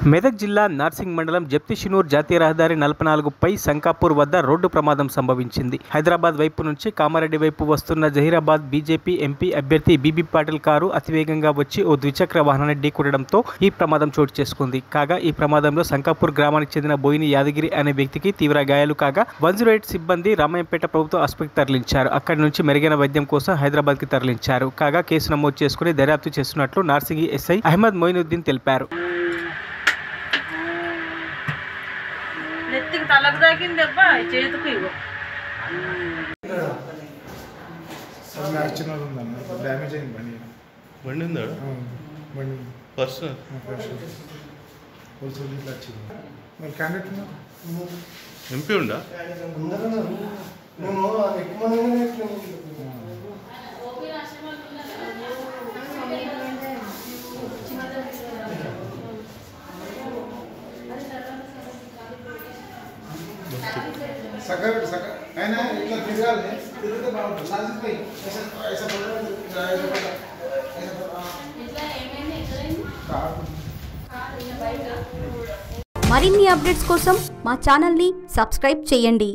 మెదక్ జిల్లా నార్సింగ్ మండలం జప్తిషినూర్ జాతీయ రహదారి 44పై శంకాపూర్ వద్ద రోడ్డు ప్రమాదం సంభవించింది. హైదరాబాద్ వైపు నుంచి కామారెడ్డి వైపు వస్తున్న జహీరాబాద్ బీజేపీ ఎంపీ అభ్యర్థి బీబీ పాటిల్ కారు అతివేగంగా వచ్చి ఓ ద్విచక్ర వాహనాన్ని ఢీకొనడంతో ఈ ప్రమాదం చోటు చేసుకుంది. కాగా ఈ ప్రమాదంలో శంకాపూర్ గ్రామానికి చెందిన బోయిని యాదగిరి అనే వ్యక్తికి తీవ్ర గాయాలు కాగా 108 సిబ్బంది రామాయంపేట ప్రభుత్వ ఆసుపత్రికి తరలించారు. అక్కడి నుంచి మెరుగైన వైద్యం కోసం హైదరాబాద్కి తరలించారు. కాగా కేసు నమోదు చేసుకుని దర్యాప్తు చేస్తున్నట్లు నార్సింగి ఎస్ఐ అహ్మద్ మొయినుద్దీన్ తెలిపారు. నెత్తికి తలకు తాకింది అబ్బా చేతికి ఇవ్వ డ్యామేజ్ అయింది బండి. బండి ఉందా? బండి పర్సనల్ హోల్సేల్ ఇట్లా వచ్చింది. మరి క్యాండిడేట్ ఎంపీ ఉందా? అయినా ఇట్లా తిరగాలి, తిరిగితే బాగుంటుంది. మరిన్ని అప్డేట్స్ కోసం మా ఛానల్ని సబ్స్క్రైబ్ చేయండి.